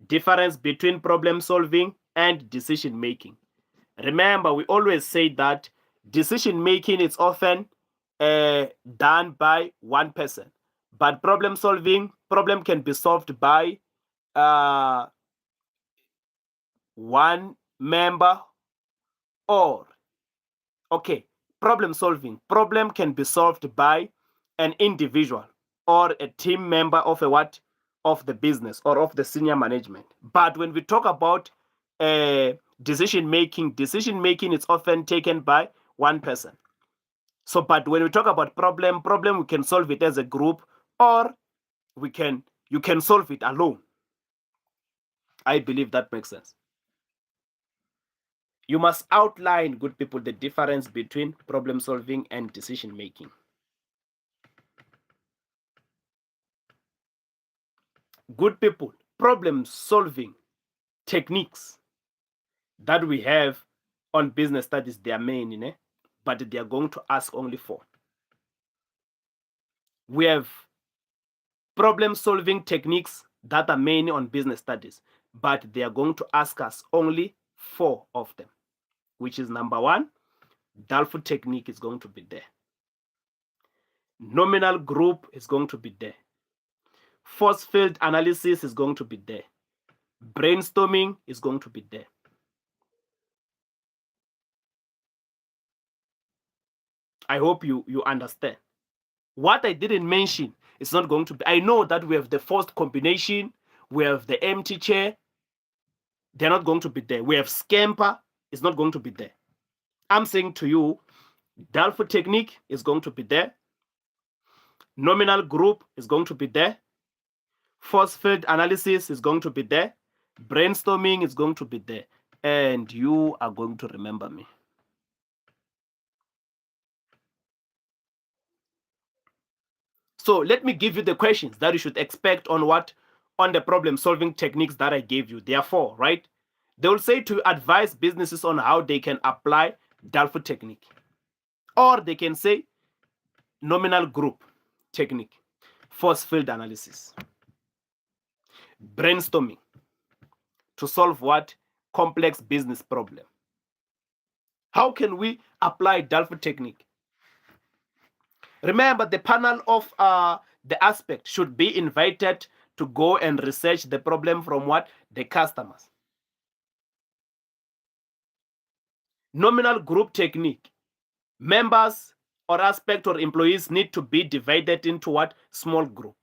difference between problem solving and decision making. Remember, we always say that decision making is often done by one person, but problem can be solved by one member, or problem can be solved by an individual or a team member of the business or of the senior management. But when we talk about decision making is often taken by one person. So, but when we talk about problem, we can solve it as a group, or you can solve it alone. I believe that makes sense. You must outline, good people, the difference between problem solving and decision making. Good people, problem solving techniques that we have on business studies, they are many, but they are going to ask only 4. We have problem solving techniques that are many on business studies, but they are going to ask us only 4 of them, which is number 1, Dalford technique is going to be there. Nominal group is going to be there. Force field analysis is going to be there. Brainstorming is going to be there. I hope you understand. What I didn't mention is not going to be. I know that we have the forced combination, we have the empty chair. They're not going to be there. We have scamper, it's not going to be there. I'm saying to you, Dalford technique is going to be there. Nominal group is going to be there. Force field analysis is going to be there. Brainstorming is going to be there. And you are going to remember me. So let me give you the questions that you should expect on the problem solving techniques that I gave you. There are 4, right? They will say to advise businesses on how they can apply Dalford technique. Or they can say nominal group technique, force field analysis, brainstorming to solve complex business problem, How can we apply Delphi technique? Remember, the panel of the aspect should be invited to go and research the problem from what? The customers. Nominal group technique. Members or aspect or employees need to be divided into what? Small group.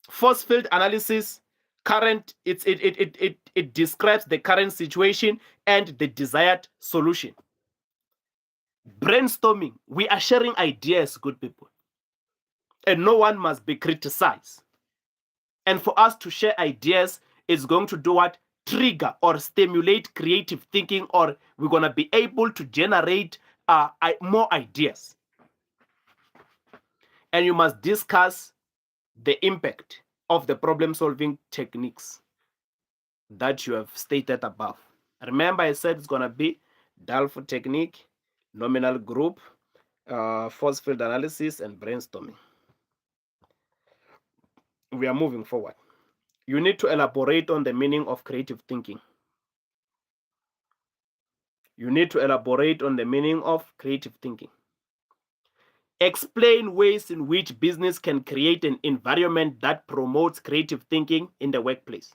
Force field analysis. It describes the current situation and the desired solution. Brainstorming. We are sharing ideas, good people. And no one must be criticized. And for us to share ideas is going to do what? Trigger or stimulate creative thinking, or we're going to be able to generate more ideas. And you must discuss the impact of the problem-solving techniques that you have stated above. Remember, I said it's going to be Delphi technique, nominal group, force field analysis, and brainstorming. We are moving forward. You need to elaborate on the meaning of creative thinking. You need to elaborate on the meaning of creative thinking. Explain ways in which business can create an environment that promotes creative thinking in the workplace.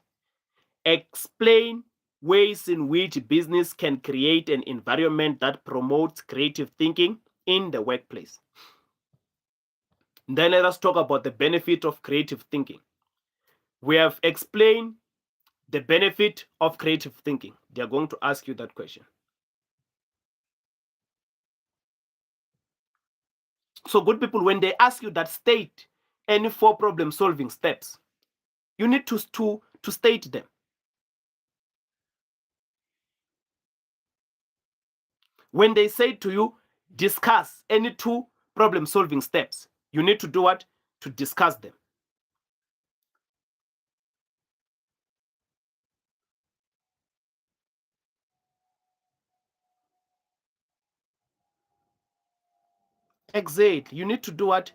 Explain ways in which business can create an environment that promotes creative thinking in the workplace. Then let us talk about the benefit of creative thinking. We have explained the benefit of creative thinking. They are going to ask you that question. So good people, when they ask you that, state any 4 problem-solving steps, you need to state them. When they say to you, discuss any 2 problem-solving steps, you need to do what? To discuss them. Exactly. You need to do what?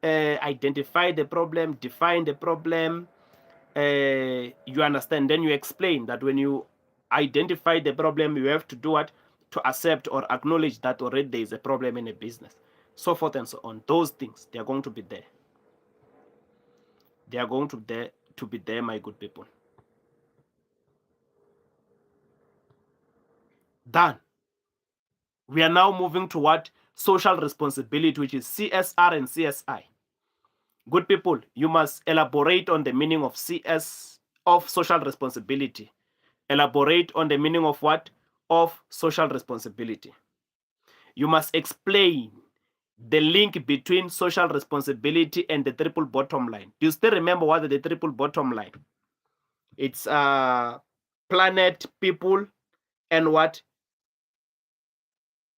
Identify the problem, define the problem. You understand. Then you explain that when you identify the problem, you have to do what? To accept or acknowledge that already there is a problem in a business. So forth and so on. Those things, they are going to be there. They are going to be there, my good people. Done. We are now moving to what? Social responsibility, which is CSR and CSI. Good people, you must elaborate on the meaning of social responsibility. Elaborate on the meaning of what? Of social responsibility. You must explain the link between social responsibility and the triple bottom line. Do you still remember what is the triple bottom line? It's planet, people, and what?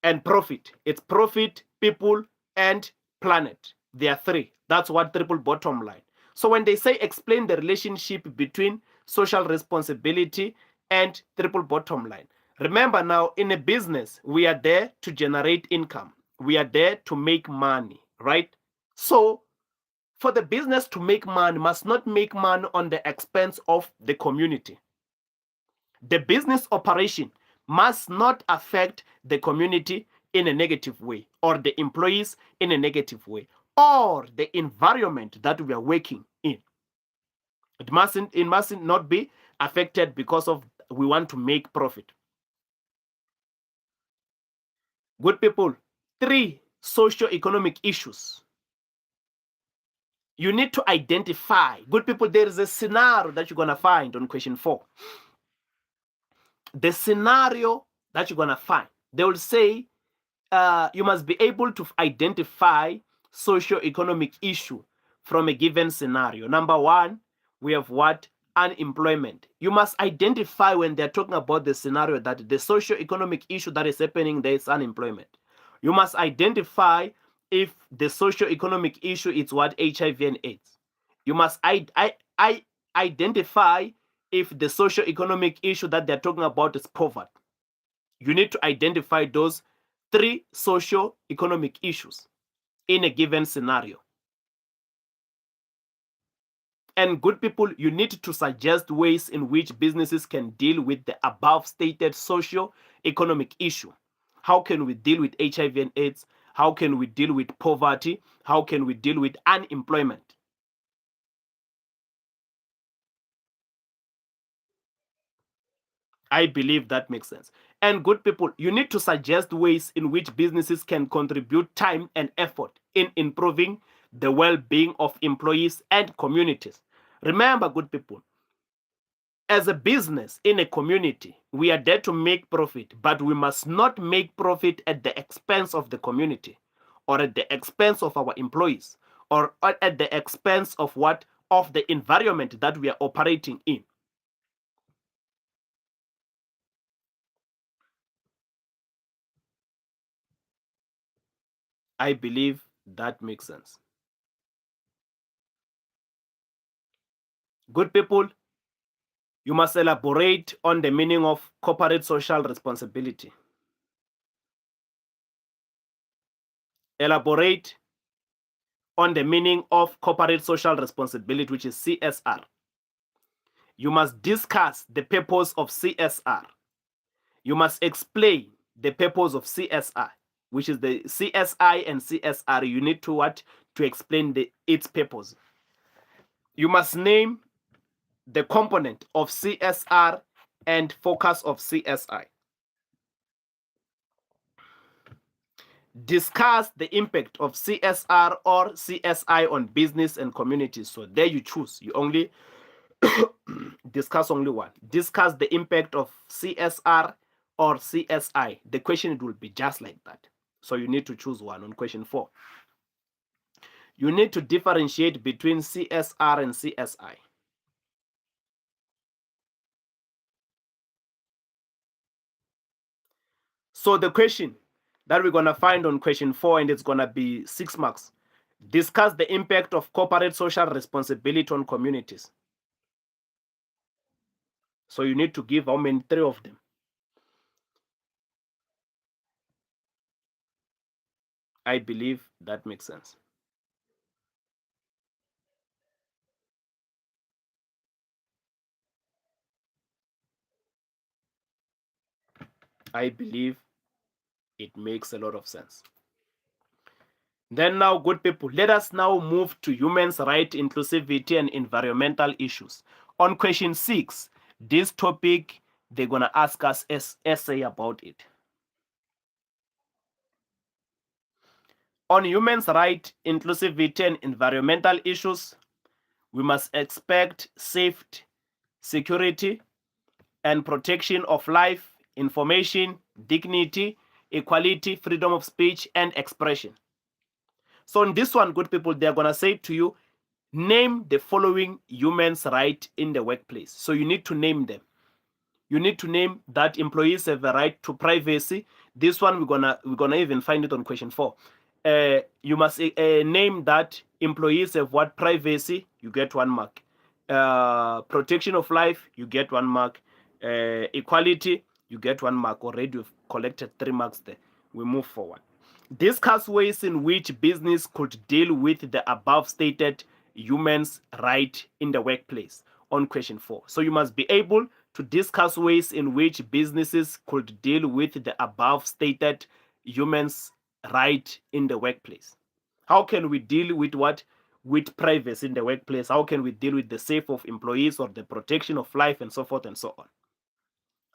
And profit. It's profit, people, and planet. There are 3. That's what triple bottom line. So when they say explain the relationship between social responsibility and triple bottom line, remember now, in a business, we are there to generate income. We are there to make money, right? So for the business to make money, must not make money on the expense of the community. The business operation must not affect the community in a negative way, or the employees in a negative way, or the environment that we are working in. It mustn't not be affected because of we want to make profit. Good people, 3 socio-economic issues. You need to identify. Good people, there is a scenario that you're going to find on question 4. The scenario that you're going to find, they will say you must be able to identify socio-economic issue from a given scenario. Number 1, we have what? Unemployment. You must identify when they're talking about the scenario that the socio-economic issue that is happening there is unemployment. You must identify if the socio-economic issue is what? HIV and AIDS. You must identify if the socio-economic issue that they're talking about is poverty. You need to identify those 3 socio-economic issues in a given scenario. And good people, you need to suggest ways in which businesses can deal with the above stated socio-economic issue. How can we deal with HIV and AIDS? How can we deal with poverty? How can we deal with unemployment? I believe that makes sense. And good people, you need to suggest ways in which businesses can contribute time and effort in improving the well-being of employees and communities. Remember, good people, as a business in a community, we are there to make profit, but we must not make profit at the expense of the community or at the expense of our employees or at the expense of what? Of the environment that we are operating in. I believe that makes sense. Good people, you must elaborate on the meaning of corporate social responsibility. Elaborate on the meaning of corporate social responsibility, which is CSR. You must discuss the purpose of CSR. You must explain the purpose of CSR, which is the CSI and CSR. You need to what? To explain its purpose. You must name the component of CSR and focus of CSI. Discuss the impact of CSR or CSI on business and communities. So there you choose. You only discuss only one. Discuss the impact of CSR or CSI. The question it will be just like that. So you need to choose one on question 4. You need to differentiate between CSR and CSI. So the question that we're going to find on question 4, and it's going to be 6 marks. Discuss the impact of corporate social responsibility on communities. So you need to give how many? 3 of them. I believe that makes sense. I believe it makes a lot of sense. Then now, good people, let us now move to human rights, inclusivity, and environmental issues. On question 6, this topic, they're going to ask us an essay about it. On human rights, inclusivity, and environmental issues, we must expect safety, security, and protection of life, information, dignity, equality, freedom of speech, and expression. So in this one, good people, they're going to say to you, name the following human rights in the workplace. So you need to name them. You need to name that employees have a right to privacy. This one we're gonna even find it on question 4. You must name that employees have what? Privacy. You get 1 mark. Protection of life. You get 1 mark. Equality. You get 1 mark. Already you've collected 3 marks there. We move forward. Discuss ways in which business could deal with the above stated human right in the workplace on question 4. So you must be able to discuss ways in which businesses could deal with the above stated human right in the workplace. How can we deal with what? With privacy in the workplace? How can we deal with the safety of employees or the protection of life and so forth and so on?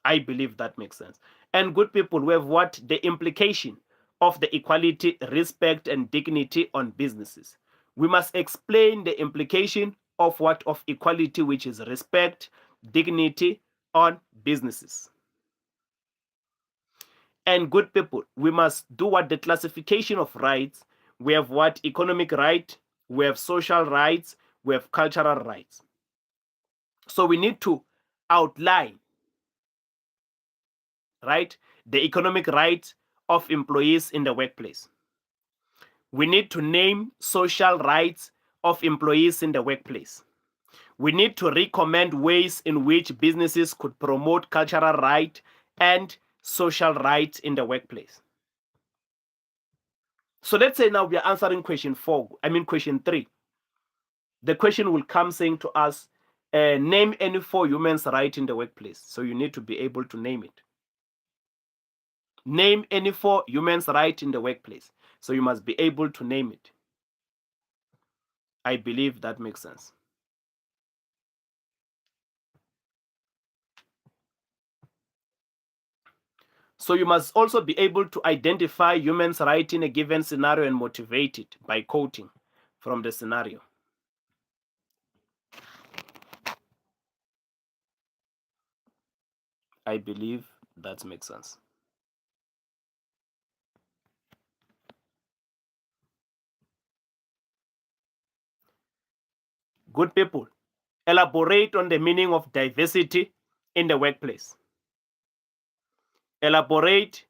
I believe that makes sense. And good people, we have what? The implication of the equality, respect, and dignity on businesses. We must explain the implication of what? Of equality, which is respect, dignity on businesses. And good people, we must do what? The classification of rights. We have what? Economic right, we have social rights, we have cultural rights. So we need to outline, right, the economic rights of employees in the workplace. We need to name social rights of employees in the workplace. We need to recommend ways in which businesses could promote cultural rights and social rights in the workplace. So let's say now we are answering question 3. the question will come saying to us, name any 4 human rights in the workplace. So you need to be able to name it. Name any 4 human rights in the workplace. So you must be able to name it. I believe that makes sense. So you must also be able to identify human rights in a given scenario and motivate it by quoting from the scenario. I believe that makes sense. Good people, elaborate on the meaning of diversity in the workplace. Elaborate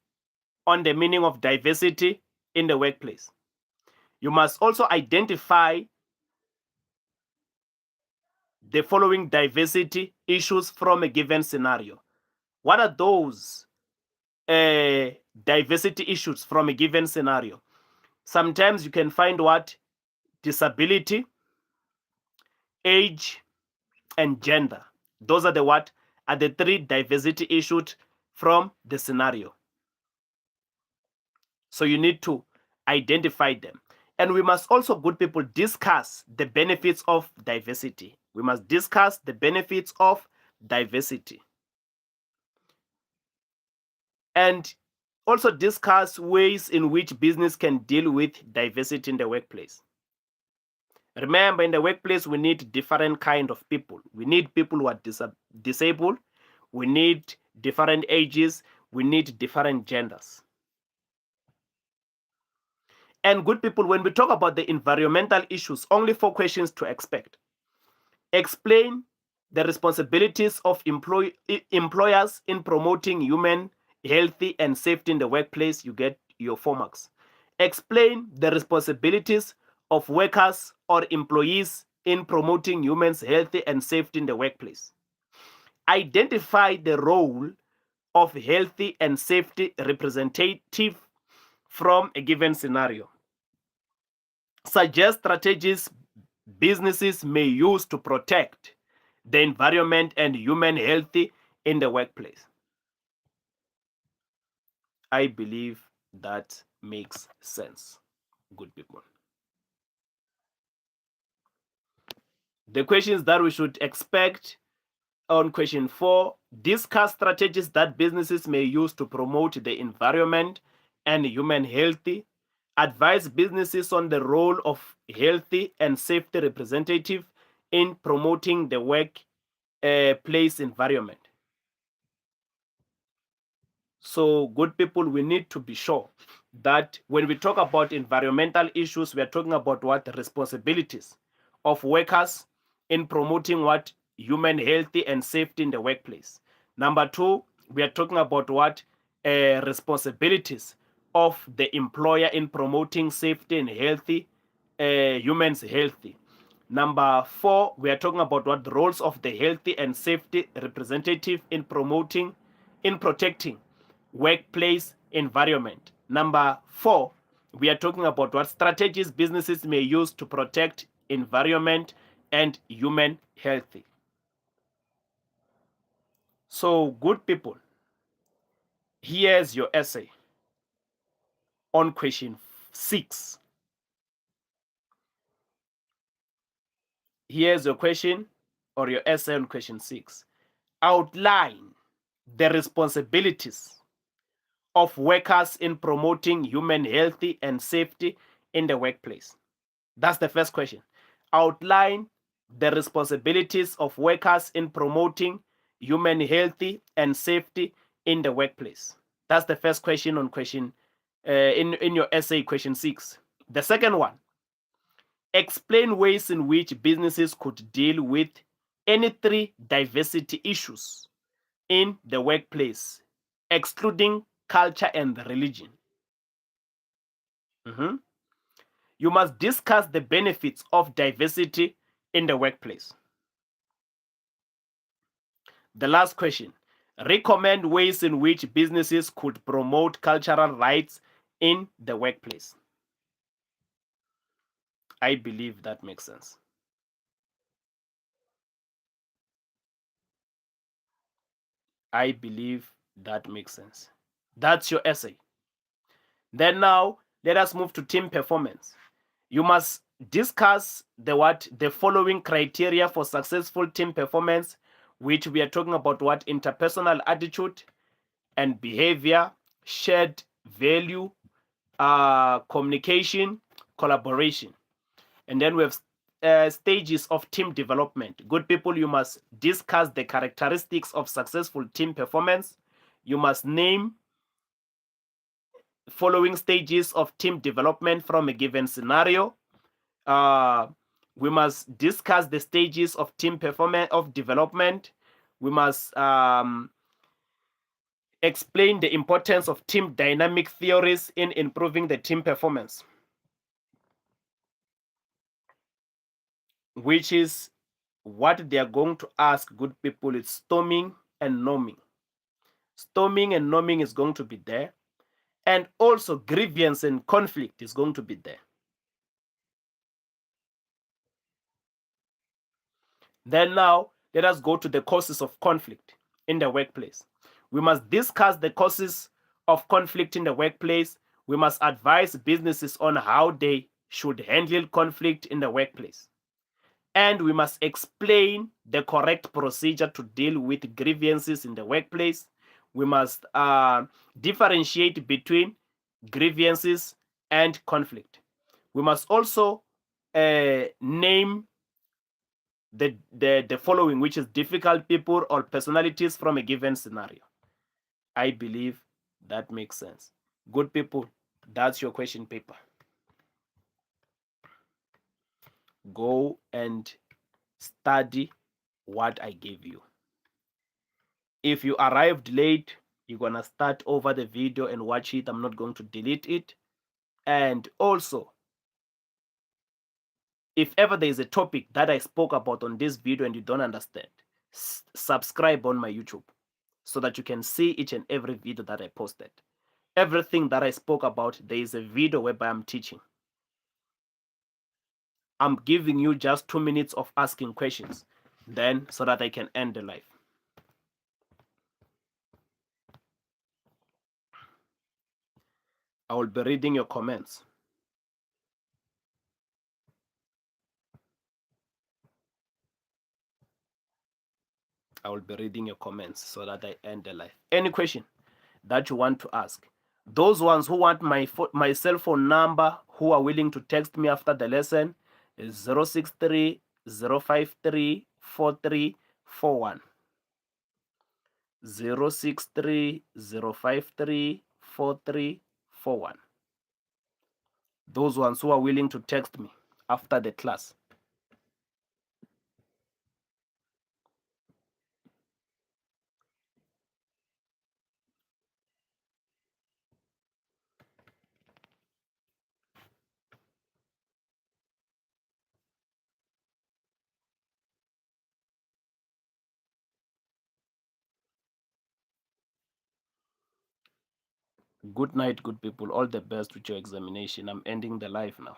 on the meaning of diversity in the workplace. You must also identify the following diversity issues from a given scenario. What are those diversity issues from a given scenario? Sometimes you can find what? Disability, age, and gender. Those are the what? Are the 3 diversity issues from the scenario. So you need to identify them. And we must also, good people, discuss the benefits of diversity. We must discuss the benefits of diversity. And also discuss ways in which business can deal with diversity in the workplace. Remember, in the workplace, we need different kind of people. We need people who are disabled. We need different ages. We need different genders. And good people, when we talk about the environmental issues, only 4 questions to expect. Explain the responsibilities of employers in promoting human healthy and safety in the workplace. You get your 4 marks. Explain the responsibilities of workers or employees in promoting humans healthy and safety in the workplace. Identify the role of healthy and safety representative from a given scenario. Suggest strategies businesses may use to protect the environment and human health in the workplace. I believe that makes sense, good people. The questions that we should expect on question 4, discuss strategies that businesses may use to promote the environment and human health. Advise businesses on the role of healthy and safety representative in promoting the workplace environment. So, good people, we need to be sure that when we talk about environmental issues, we are talking about what? Responsibilities of workers in promoting what? Human health and safety in the workplace. Number 2, we are talking about what? Responsibilities of the employer in promoting safety and healthy, humans healthy. Number 4, we are talking about what? The roles of the healthy and safety representative in protecting workplace environment. Number 4, we are talking about what strategies businesses may use to protect environment and human health. So, good people, here's your essay on question 6. Here's your question or your essay on question 6. Outline the responsibilities of workers in promoting human health and safety in the workplace. That's the first question. Outline the responsibilities of workers in promoting human health and safety in the workplace. That's the first question on question in your essay, question 6. The second one, explain ways in which businesses could deal with any 3 diversity issues in the workplace, excluding culture and religion. You must discuss the benefits of diversity in the workplace. The last question, recommend ways in which businesses could promote cultural rights in the workplace. I believe that makes sense. I believe that makes sense. That's your essay. Then now, let us move to team performance. You must discuss the following criteria for successful team performance, which we are talking about interpersonal attitude and behavior, shared value, communication, collaboration. And then we have stages of team development. Good people, you must discuss the characteristics of successful team performance. You must name following stages of team development from a given scenario. Uh, we must discuss the stages of team performance of development. We must explain the importance of team dynamic theories in improving the team performance, which is what they are going to ask good people. It's storming and norming. Storming and norming is going to be there, and also grievance and conflict is going to be there. Then now, let us go to the causes of conflict in the workplace. We must discuss the causes of conflict in the workplace. We must advise businesses on how they should handle conflict in the workplace. And we must explain the correct procedure to deal with grievances in the workplace. We must differentiate between grievances and conflict. We must also name the following, which is difficult people or personalities from a given scenario. I believe that makes sense. Good people, that's your question paper. Go and study what I gave you. If you arrived late, you're gonna start over the video and watch it. I'm not going to delete it. And also, if ever there is a topic that I spoke about on this video and you don't understand, subscribe on my YouTube so that you can see each and every video that I posted. Everything that I spoke about, there is a video whereby I'm teaching. I'm giving you just 2 minutes of asking questions, then so that I can end the live. I will be reading your comments. I will be reading your comments so that I end the live. Any question that you want to ask? Those ones who want my cell phone number, who are willing to text me after the lesson, is 063 053 4341. 063 053 4341. Those ones who are willing to text me after the class. Good night, good people. All the best with your examination. I'm ending the live now.